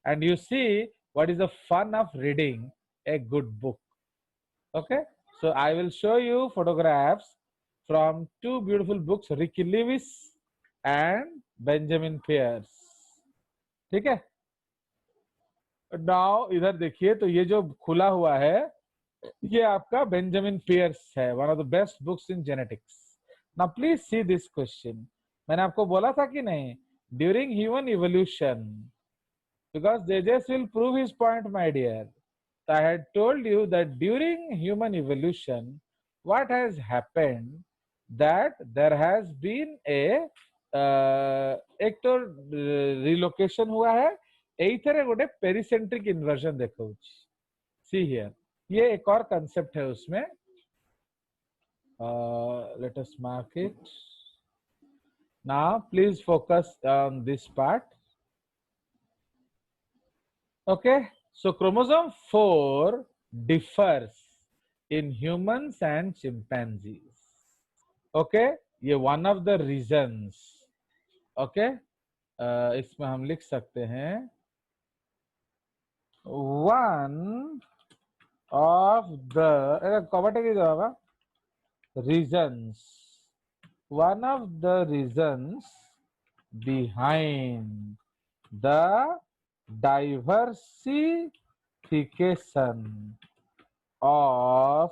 and you see what is the fun of reading a good book. Okay, so I will show you photographs from two beautiful books, Ricky Lewis and Benjamin Pierce. ठीक है, now इधर देखिए, तो ये जो खुला हुआ है ये आपका बेंजामिन पियर्स है, one of the best books in genetics. Now please see this question. मैंने आपको बोला था कि नहीं, during human evolution, because Tejas will prove his point, my dear. I had told you that during human evolution, what has happened, that there has been a एक तो relocation हुआ है, एइथरे गोटे पेरिसेंट्रिक इन्वर्जन देखो. सी हियर, ये एक और concept है उसमें. Let us mark it. Now please focus on this part. Okay, so chromosome 4 differs in humans and chimpanzees. Okay, ये one of the reasons. Okay, इसमें हम लिख सकते हैं one of the reasons. One of the reasons behind the diversification of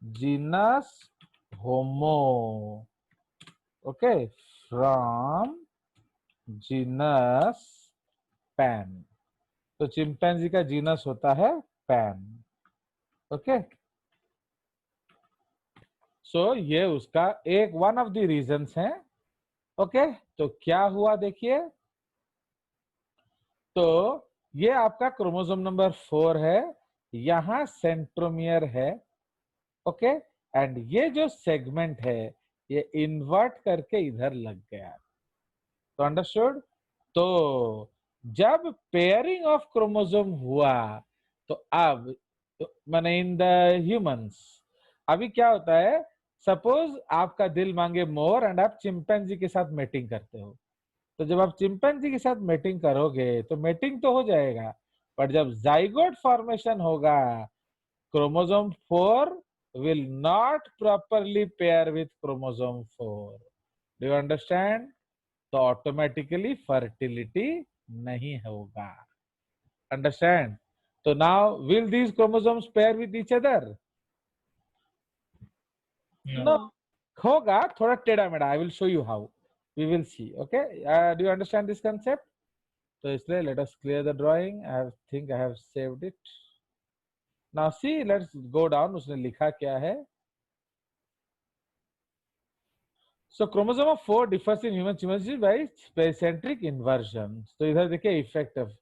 genus Homo, okay, from genus Pan. तो chimpanzee का genus होता है पैन. ओके, सो ये उसका एक वन ऑफ द रीजंस है. ओके, तो क्या हुआ देखिए, तो ये आपका क्रोमोसोम नंबर 4 है, यहां सेंट्रोमियर है. ओके, एंड ये जो सेगमेंट है ये इन्वर्ट करके इधर लग गया. तो अंडरस्टूड. तो जब पेयरिंग ऑफ क्रोमोसोम हुआ तो अब माने इन द ह्यूमंस, अभी क्या होता है, सपोज आपका दिल मांगे मोर एंड आप चिंपैंजी के साथ मेटिंग करते हो. तो जब आप चिंपैंजी के साथ मेटिंग करोगे तो मेटिंग तो हो जाएगा, पर जब जाइगोट फॉर्मेशन होगा, chromosome 4 will not properly pair with chromosome 4. Do you understand? तो ऑटोमेटिकली फर्टिलिटी नहीं होगा. अंडरस्टैंड. तो now will these chromosomes pair with each other? No. होगा थोड़ा टेढ़ा मेढ़ा. I will show you how. We will see. Okay, do you understand this concept? So इसलिए let us clear the drawing. I think I have saved it. Now see, let's go down. उसने लिखा क्या है? So chromosome of 4 differs in human chimpanzees by pericentric inversions. तो इधर देखिए effect of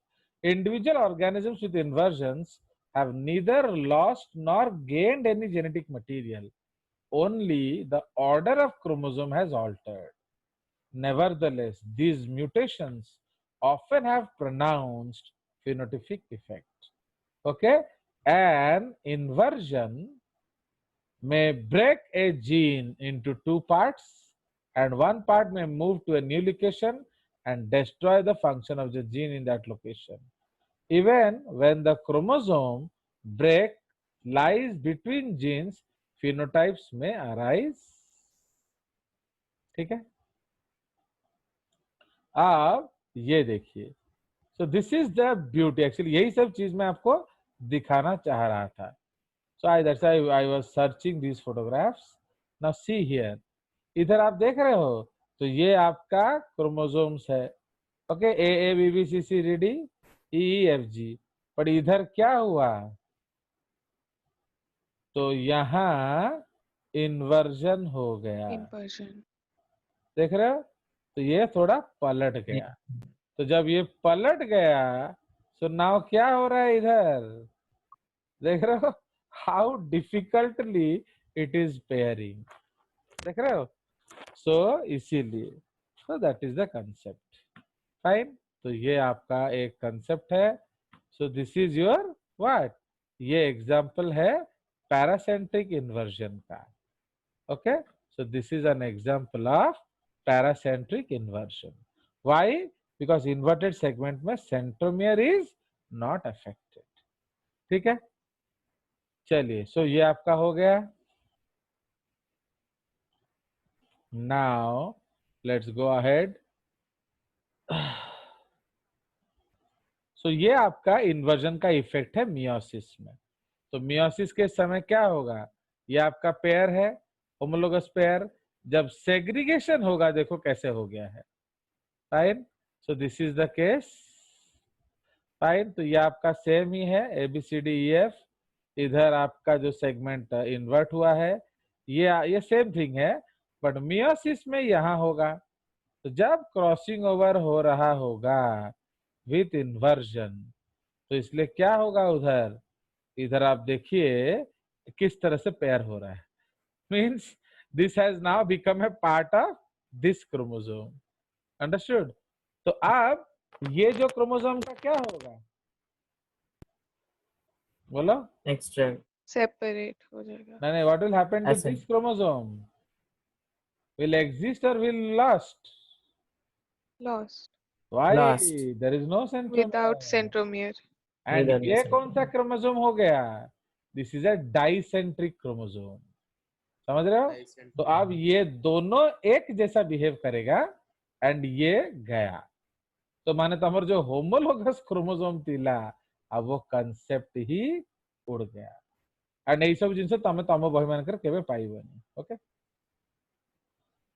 individual organisms with inversions have neither lost nor gained any genetic material. Only the order of chromosome has altered. Nevertheless, these mutations often have pronounced phenotypic effect. Okay, an inversion may break a gene into two parts, and one part may move to a new location and destroy the function of the gene in that location. Even when the chromosome break lies between genes, phenotypes may arise. ठीक है, अब ये देखिए. So this is the beauty. Actually यही सब चीज मैं आपको दिखाना चाह रहा था. So I was searching these photographs. Now see here, इधर आप देख रहे हो, तो ये आपका क्रोमोसोम्स है. Okay, A B B C C D D E F G. पर इधर क्या हुआ, तो यहाँ इन्वर्जन हो गया. देख रहे हो, तो ये थोड़ा पलट गया. तो जब ये पलट गया, तो नाउ क्या हो रहा है इधर, देख रहे हो, how difficultly it is pairing. देख रहे हो. सो इसीलिए, so that is the concept. Fine. तो ये आपका एक कंसेप्ट है. So this is your what, ये एग्जांपल है पैरासेंट्रिक इन्वर्जन का. Okay, so this is an example of paracentric inversion. Why? Because inverted segment में centromere is नॉट अफेक्टेड। ठीक है, चलिए, सो ये आपका हो गया। Now let's go ahead. So ये आपका इन्वर्जन का इफेक्ट है मियोसिस में। तो मियोसिस के समय क्या होगा, ये आपका पेयर है, होमोलोगस पेयर। जब सेग्रीगेशन होगा, देखो कैसे हो गया है, fine. So this is the case, fine. तो ये आपका सेम ही है, ABCDEF। इधर आपका जो सेगमेंट इन्वर्ट हुआ है, ये सेम थिंग है, बट मियोसिस में यहां होगा। तो जब क्रॉसिंग ओवर हो रहा होगा विथ इन्वर्जन, तो इसलिए क्या होगा, उधर इधर आप देखिए किस तरह से पेयर हो रहा है। Means this has now become a part of this chromosome. Understood? तो अब ये जो क्रोमोसोम का क्या होगा, बोलो। एक्सट्रैक्ट सेपरेट हो जाएगा। नहीं, व्हाट विल हैपन टू ऐसे this chromosome, will exist or will lost? Lost Why? Last there is no without centromere. centromere. And with ये कौन सा क्रोमोसोम हो गया, दिस इज अ डाइसेंट्रिक क्रोमोसोम। समझ रहे हो? तो अब ये दोनों एक जैसा बिहेव करेगा एंड ये गया। तो माने तमर जो होमोलोगस क्रोमोसोम थिला, अब वो कंसेप्ट ही उड़ गया। एंड यही सब जिनसे तमे तम बही मानकर केबे पाइबनी। ओके,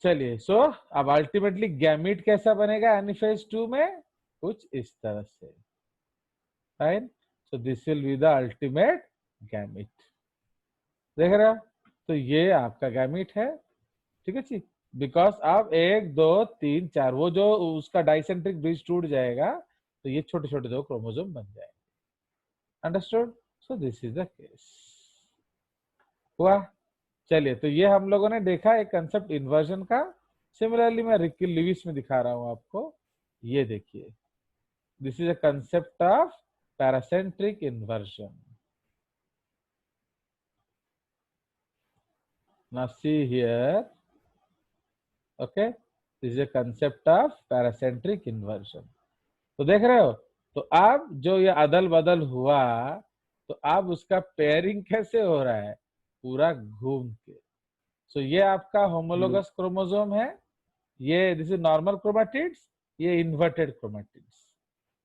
चलिए, सो अब अल्टीमेटली गैमीट कैसा बनेगा एनिफेज 2 में, कुछ इस तरह से, fine. So this will be the ultimate gamete. देख रहे हो? तो ये आपका गैमीट है, ठीक है जी। बिकॉज अब 1 2 3 4 वो जो उसका डाइसेंट्रिक ब्रिज टूट जाएगा, तो ये छोटे छोटे दो क्रोमोसोम बन जाएंगे। Understood? So this is the case. हुआ? चलिए, तो ये हम लोगों ने देखा एक कंसेप्ट इन्वर्जन का। सिमिलरली मैं रिकी लिविस में दिखा रहा हूं आपको, ये देखिए, this is a concept of paracentric inversion. Now see here, okay, this is a concept of paracentric inversion. तो देख रहे हो? तो अब जो ये अदल बदल हुआ, तो अब उसका पेयरिंग कैसे हो रहा है, पूरा घूम के। सो ये आपका होमोलोगस क्रोमोसोम है, ये दिस इज नॉर्मल क्रोमैटिड्स, ये इन्वर्टेड क्रोमैटिड्स।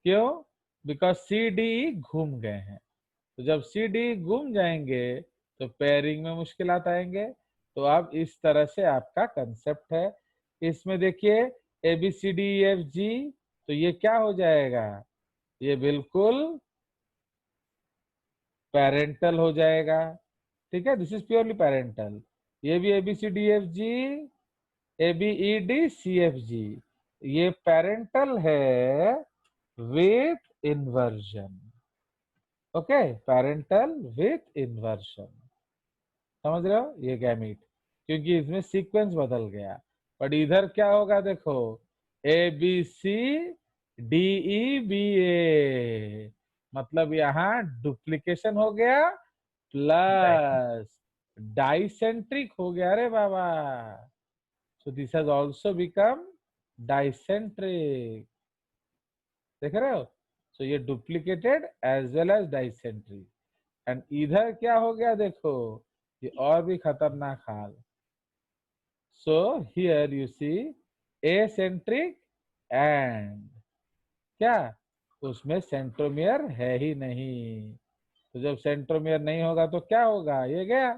क्यों? बिकॉज CD घूम गए हैं। तो जब CD घूम जाएंगे तो पेयरिंग में मुश्किलात आएंगे। तो अब इस तरह से आपका कंसेप्ट है। इसमें देखिए ABCDEFG, तो ये क्या हो जाएगा, ये बिल्कुल पेरेंटल हो जाएगा। ठीक है, दिस इज प्योरली पेरेंटल। ये भी ABCDEFG, ABEDCFG, ये पेरेंटल है with inversion. Okay, parental with inversion. समझ रहे हो? ये गैमीट, क्योंकि इसमें सीक्वेंस बदल गया। बट इधर क्या होगा, देखो, ABCDEBA, मतलब यहाँ डुप्लीकेशन हो गया प्लस डाइसेंट्रिक हो गया रे बाबा। So this has also become dicentric. देख रहे हो? सो ये duplicated as well as dicentric. And इधर क्या हो गया, देखो, ये और भी खतरनाक हाल। So here you see acentric and क्या, उसमें सेंट्रोमियर है ही नहीं। तो जब सेंट्रोमियर नहीं होगा तो क्या होगा, ये गया।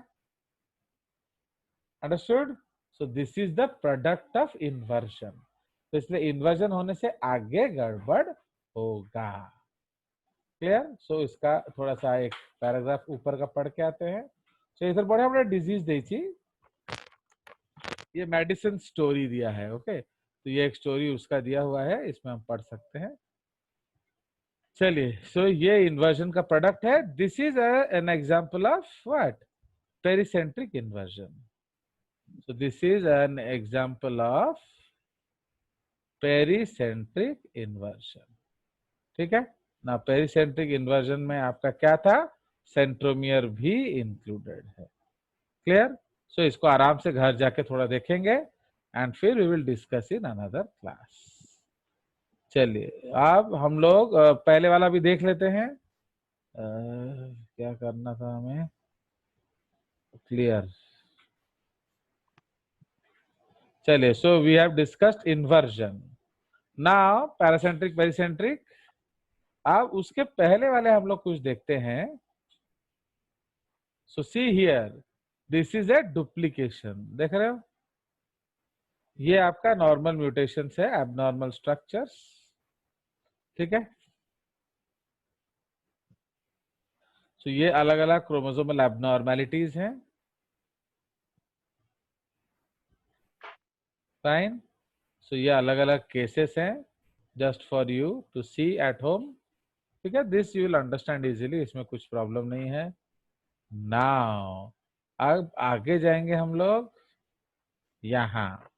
Understood? So this is the product of inversion. तो इसलिए इन्वर्जन होने से आगे गड़बड़ होगा। क्लियर? सो इसका थोड़ा सा एक पैराग्राफ ऊपर का पढ़ के आते हैं। सो इधर बड़ा बड़ा डिजीज देखी, ये मेडिसिन स्टोरी दिया है। ओके, तो ये एक स्टोरी उसका दिया हुआ है, इसमें हम पढ़ सकते हैं। चलिए, सो ये इन्वर्जन का प्रोडक्ट है। This is an example of what, pericentric inversion. So this is an example of pericentric inversion. ठीक है ना? पेरिसेंट्रिक इन्वर्जन में आपका क्या था, सेंट्रोमियर भी इंक्लूडेड है। क्लियर? सो इसको आराम से घर जाके थोड़ा देखेंगे एंड फिर we will discuss in another class. चलिए अब हम लोग पहले वाला भी देख लेते हैं। क्या करना था हमें, क्लियर। चलिए, so we have discussed inversion, now paracentric pericentric. अब उसके पहले वाले हम लोग कुछ देखते हैं। So see here, this is a duplication, देख रहे हो, ये आपका नॉर्मल म्यूटेशन है, एबनॉर्मल स्ट्रक्चर्स, ठीक है। तो ये अलग अलग क्रोमोसोमल एबनॉर्मेलिटीज हैं, फाइन। सो ये अलग अलग केसेस हैं, just for you to see at home, ठीक है। This you will understand easily, इसमें कुछ प्रॉब्लम नहीं है। नाउ अब आगे जाएंगे हम लोग यहाँ।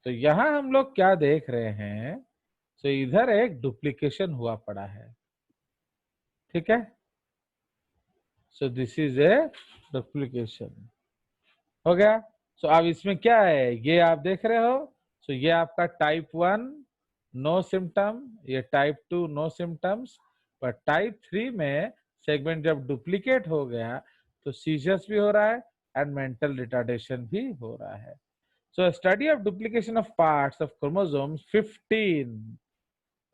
तो यहाँ हम लोग क्या देख रहे हैं, तो इधर एक डुप्लीकेशन हुआ पड़ा है, ठीक है। So this is a duplication, हो गया। सो अब इसमें क्या है, ये आप देख रहे हो। सो ये आपका टाइप 1 नो सिम्टम, ये टाइप 2 नो सिम्टम्स, पर टाइप 3 में सेगमेंट जब डुप्लीकेट हो गया तो सीजर्स भी हो रहा है एंड मेंटल रिटार्डेशन भी हो रहा है। So study of duplication of parts of chromosomes 15,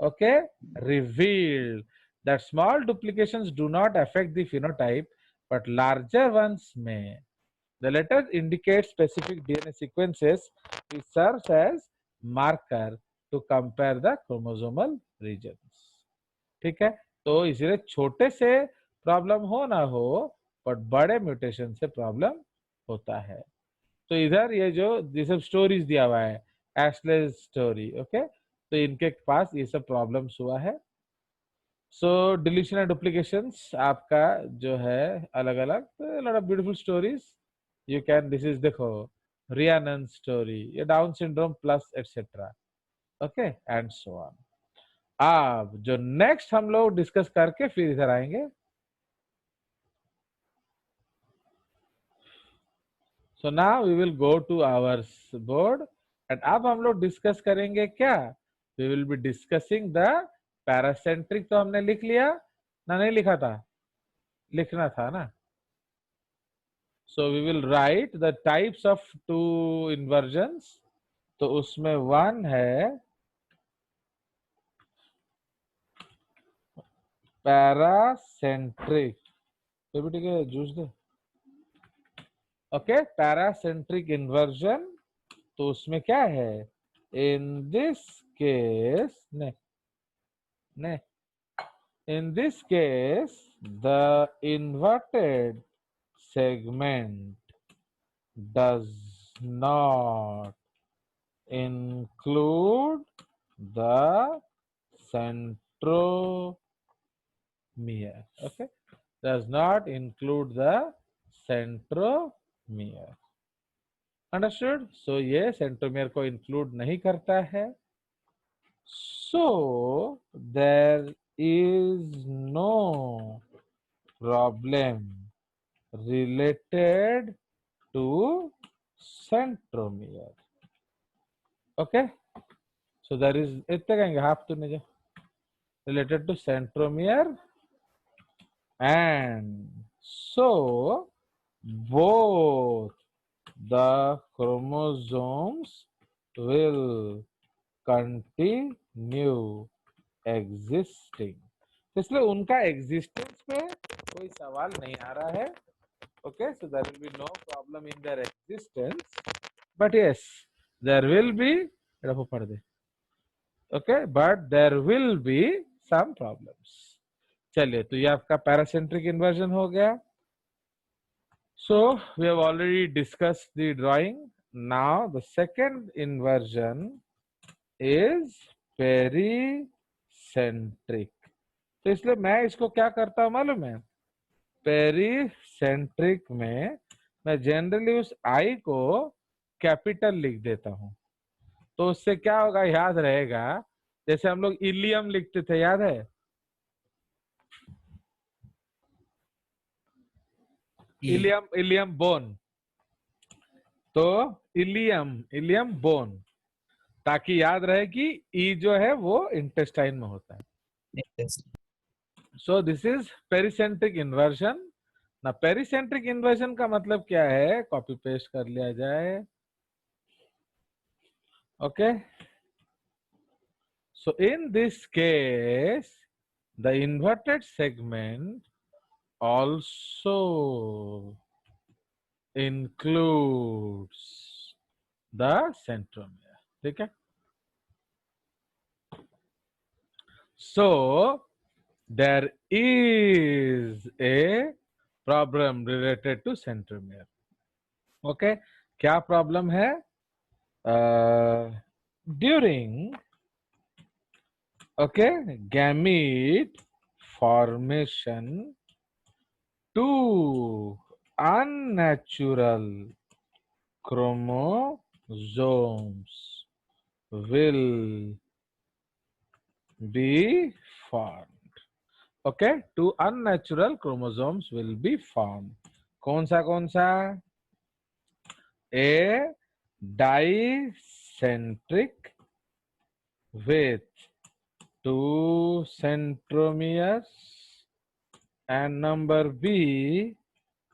okay, revealed that small duplications do not affect the phenotype, but larger ones may. The letter indicates specific DNA sequences which serves as marker to compare the chromosomal regions. ठीक है, तो इसलिए छोटे से problem हो ना हो, but बड़े म्यूटेशन से प्रॉब्लम होता है। तो इधर ये सब स्टोरीज दिया हुआ है, एशले स्टोरी, ओके। तो इनके पास ये सब प्रॉब्लम्स हुआ है। सो डिलीशन एंड डुप्लीकेशंस आपका जो है अलग अलग, lot of beautiful stories you can, this is देखो रियानन स्टोरी, ये down syndrome plus etcetera, okay and so on. अब जो नेक्स्ट हम लोग डिस्कस करके फिर इधर आएंगे। So now we will go to our board and अब हम लोग डिस्कस करेंगे क्या, we will be discussing the paracentric. तो हमने लिख लिया ना, नहीं लिखा था, लिखना था ना। So we will write the types of two inversions. तो उसमें वन है पैरासेंट्रिक, तो भी ठीक है, जूस दे, ओके। पैरासेंट्रिक इन्वर्जन, तो उसमें क्या है, इन दिस केस ने ने in this case the inverted segment does not include the centromere, okay, does not include the centromere, understood। so ये centromere को include नहीं करता है, so there is no problem related to centromere, okay। so there is इतने कहेंगे half तो नहीं, related to centromere, and so both the chromosomes will continue existing। तो इसलिए उनका एग्जिस्टेंस पे कोई सवाल नहीं आ रहा है, okay। so there will be no problem in their existence, but yes there will be, रखो पढ़ दे, okay, but there will be some problems। चलिए, तो ये आपका पैरासेंट्रिक इन्वर्जन हो गया। so we have already discussed the drawing, now the second inversion is pericentric. तो इसलिए मैं इसको क्या करता हूं मालूम है, पेरीसेंट्रिक में मैं जनरली उस आई को कैपिटल लिख देता हूं, तो उससे क्या होगा, याद रहेगा, जैसे हम लोग इलियम लिखते थे, याद है, इलियम, इलियम बोन, तो इलियम, इलियम बोन, ताकि याद रहे कि ई जो है वो इंटेस्टाइन में होता है. So this is pericentric inversion. ना पेरिसेंट्रिक इन्वर्जन का मतलब क्या है, कॉपी पेस्ट कर लिया जाए. Okay, so in this case the inverted segment also includes the centromere. ठीक है. So there is a problem related to centromere. Okay, क्या problem है? During gamete formation, two unnatural chromosomes will be formed. Okay, two unnatural chromosomes will be formed. कौन सा? A dicentric with two centromeres, and number B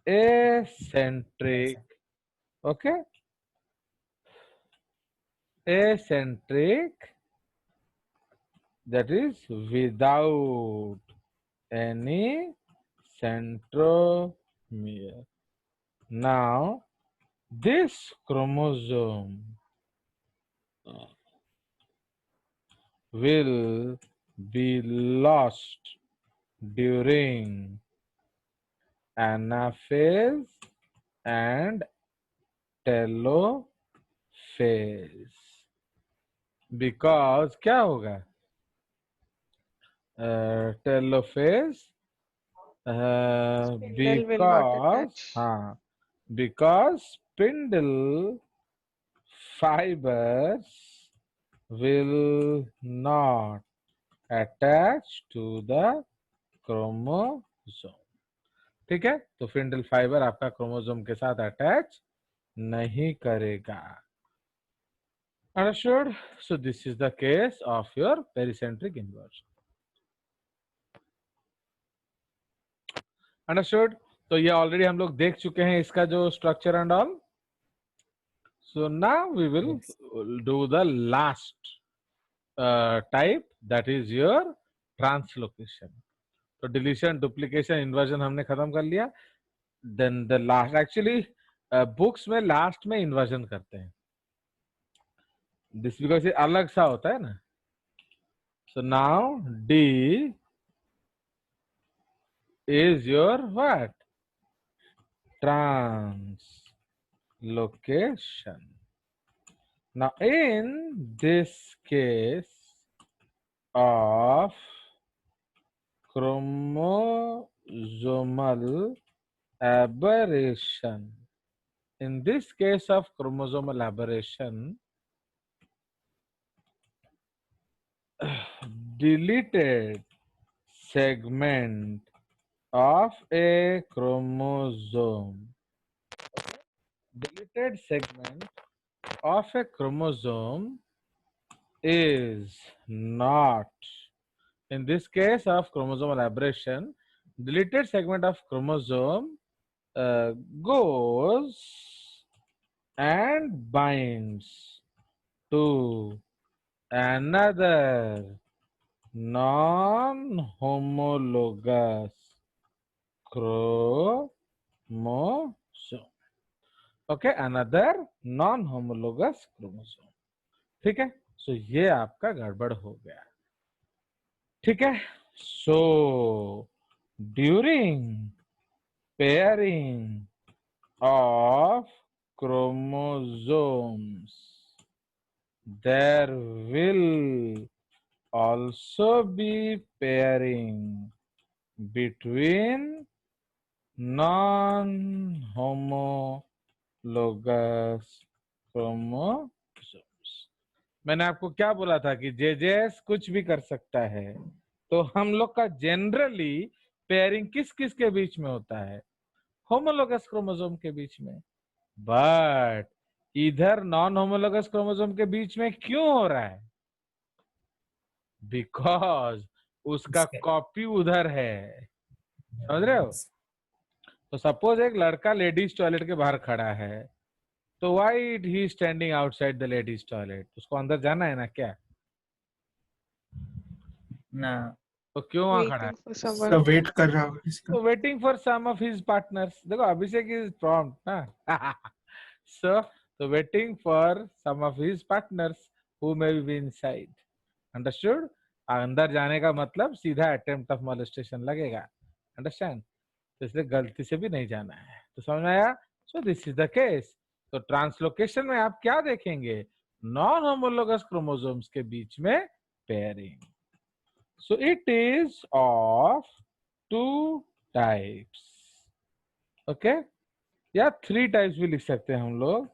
acentric. Okay, acentric, that is without any centromere. Now this chromosome will be lost during anaphase and telophase. Because क्या होगा? Telophase, Spindle will not attach. because spindle fibers will not attach to the chromosome. ठीक है, तो spindle fibre आपका chromosome के साथ attach नहीं करेगा. Understood? So this is the case of your pericentric inversion. Understood? तो ये ऑलरेडी हम लोग देख चुके हैं इसका जो structure and all. So now we will do the last type, that is your translocation. तो डिलीशन, डुप्लीकेशन, इन्वर्जन हमने खत्म कर लिया. Then the last, actually books में लास्ट में इन्वर्जन करते हैं. दिस बिकॉज ये अलग सा होता है ना. So now D is your what? Translocation. Now in this case of chromosomal aberration, in this case of chromosomal aberration, deleted segment of a chromosome, deleted segment of a chromosome is not, in this case of chromosomal aberration, deleted segment of chromosome goes and binds to another non-homologous chromosome. Okay, another non-homologous chromosome. ठीक है, so ये आपका गड़बड़ हो गया. ठीक है, so during pairing of chromosomes, there will also be pairing between non-homologous chromosomes. मैंने आपको क्या बोला था कि जेजेएस कुछ भी कर सकता है, तो हम लोग का जनरली पेयरिंग किस किस के बीच में होता है? होमोलोगस क्रोमोसोम के बीच में. बट इधर नॉन होमोलोगस क्रोमोसोम के बीच में क्यों हो रहा है? बिकॉज उसका कॉपी उधर है, समझ रहे हो? तो सपोज एक लड़का लेडीज टॉयलेट के बाहर खड़ा है, तो why he standing outside the ladies toilet? उसको अंदर जाना है ना क्या? ना, तो क्यों वहां खड़ा है? Waiting for someone. सब वेट कर रहा होगा इसका। तो waiting for some of his partners. देखो अभिषेक इज प्रॉम्प्ट ना। सो तो waiting for some of his partners who may be inside. Understood? अंदर जाने का मतलब सीधा अटेम्प्ट ऑफ मोलेस्टेशन लगेगा। अंडरस्टैंड? तो इसलिए गलती से भी नहीं जाना है। तो समझ में आया? सो दिस इज द केस। तो ट्रांसलोकेशन में आप क्या देखेंगे? नॉन होमोलोगस क्रोमोसोम्स के बीच में pairing. So it is of two types, okay, या थ्री टाइप्स भी लिख सकते हैं हम लोग।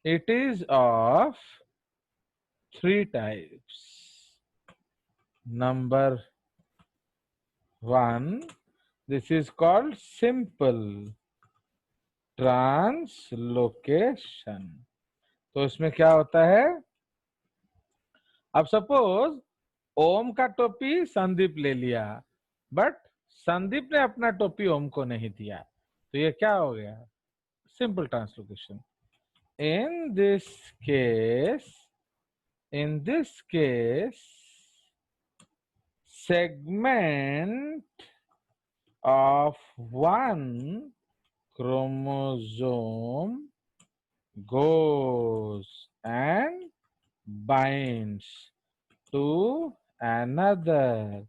It is of three types. Number one, this is called simple translocation। तो इसमें क्या होता है? अब सपोज ओम का टोपी संदीप ले लिया, बट संदीप ने अपना टोपी ओम को नहीं दिया, तो ये क्या हो गया? Simple translocation. In this case segment of one chromosome goes and binds to another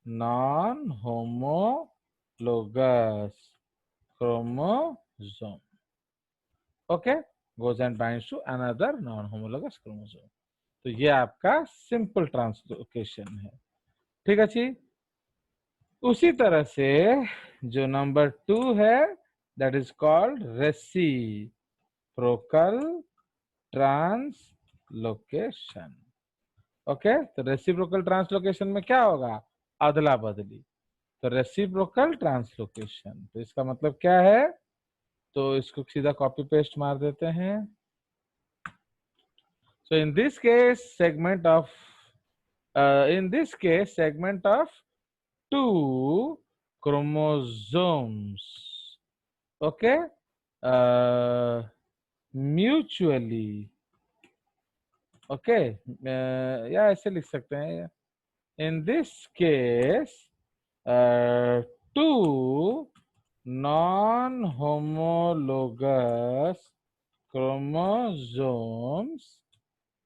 non-homologous chromosome. Okay, goes and binds to another non-homologous chromosome. तो ये आपका सिंपल ट्रांसलोकेशन है। ठीक है जी। उसी तरह से जो नंबर 2 है, that is called reciprocal translocation. Okay, तो रेसिप्रोकल ट्रांसलोकेशन में क्या होगा? अदला बदली। तो रेसिप्रोकल ट्रांसलोकेशन, तो इसका मतलब क्या है? तो इसको सीधा कॉपी पेस्ट मार देते हैं। So in this case segment of two chromosomes, okay, mutually, okay, या ऐसे लिख सकते हैं। in this case two non-homologous chromosomes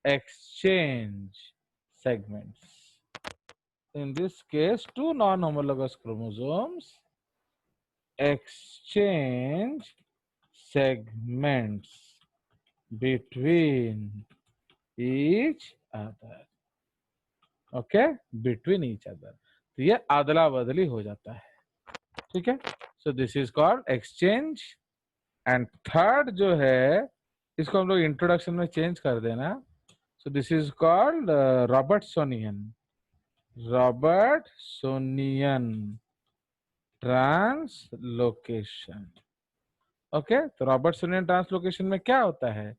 exchange segments. In this case, two non-homologous chromosomes exchange segments between each other. Okay, between each other. तो ये अदला बदली हो जाता है। ठीक है, so this is called exchange. And third जो है, इसको हम लोग इंट्रोडक्शन में चेंज कर देना। So this is called Robertsonian translocation. Okay, तो रॉबर्टसोनियन ट्रांसलोकेशन में क्या होता है?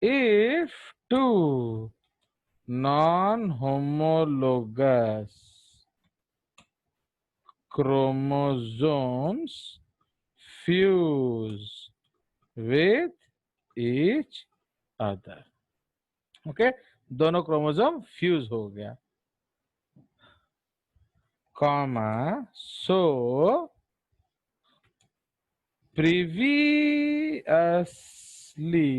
If two non homologous chromosomes fuse with each other, okay, दोनों क्रोमोसोम फ्यूज हो गया, comma, so previously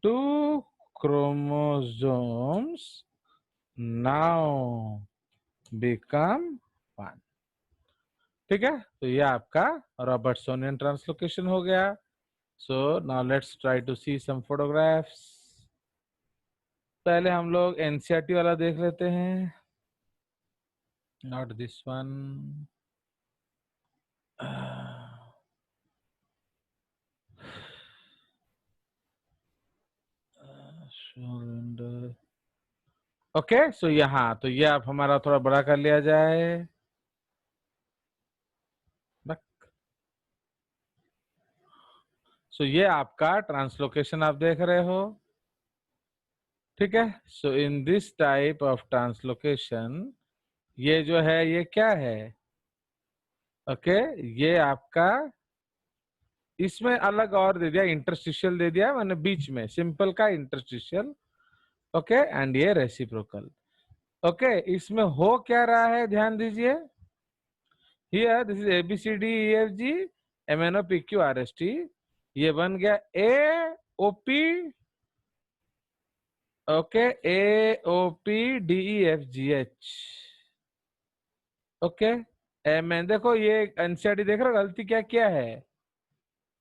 two chromosomes now become one। ठीक है, तो ये आपका रॉबर्टसोनियन ट्रांसलोकेशन हो गया। So now let's try to see some photographs. पहले हम लोग एनसीईआरटी वाला देख लेते हैं, not this one. ओके, सो यहाँ तो ये आप हमारा थोड़ा बड़ा कर लिया जाए। सो ये आपका ट्रांसलोकेशन आप देख रहे हो, ठीक है। So in this type of translocation ये जो है ये क्या है, ओके ये आपका इसमें अलग और दे दिया, इंटरस्टिशियल दे दिया, मैंने बीच में सिंपल का इंटरस्टिशियल, ओके एंड ये रेसिप्रोकल, ओके। इसमें हो क्या रहा है ध्यान दीजिए, here this is ABCDEFG MNOPQRST, ये बन गया AOP, ओके AOPDEFGH, ओके। मैं देखो ये एनसीईआरटी देख रहे हो गलती क्या क्या है,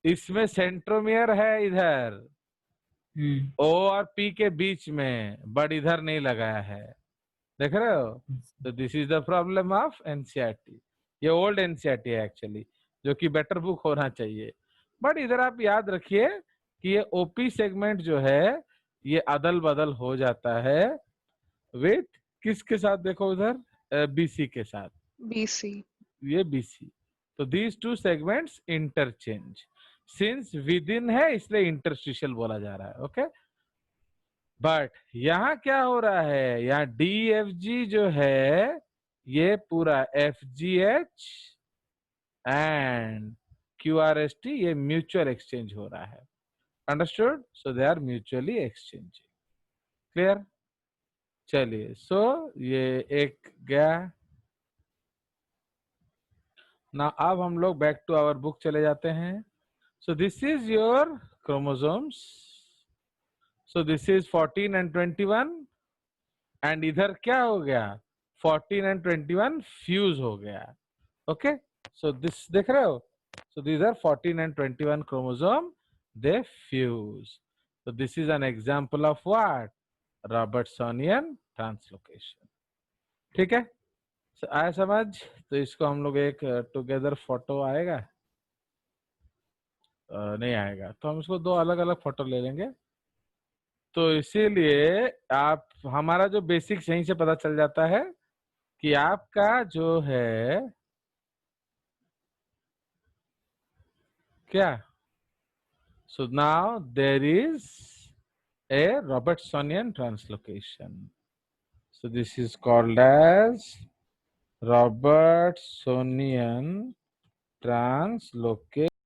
इसमें सेंट्रोमियर है इधर O और P के बीच में, बट इधर नहीं लगाया है, देख रहे हो। तो this is the problem of NCERT, ये ओल्ड एनसीईआरटी है एक्चुअली, जो कि बेटर बुक होना चाहिए। बट इधर आप याद रखिए कि ये ओपी सेगमेंट जो है ये अदल बदल हो जाता है विथ किसके साथ, देखो उधर बीसी के साथ, BC. ये बीसी। तो these two segments interchange, since with in है इसलिए इंटरस्टिशियल बोला जा रहा है, ओके। बट यहाँ क्या हो रहा है, यहाँ DFG जो है ये पूरा FGH एंड QRST ये म्यूचुअल एक्सचेंज हो रहा है, understood. So they are mutually exchanging, clear. चलिए सो ये एक गया ना, अब हम लोग बैक टू आवर बुक चले जाते हैं। सो this is your chromosomes, so this is 14 and 21 and इधर क्या हो गया 14 and 21 फ्यूज हो गया, ओके। सो दिस देख रहे हो, सो these are 14 and 21 chromosome, they fuse. So this is an example of what, Robertsonian translocation, ठीक है। so, आया समझ। तो इसको हम लोग एक टुगेदर फोटो आएगा, नहीं आएगा तो हम इसको दो अलग अलग फोटो ले लेंगे। तो इसीलिए आप हमारा जो बेसिक्स यहीं से पता चल जाता है कि आपका जो है क्या, so now there is a Robertsonian translocation, so this is called as Robertsonian translocation.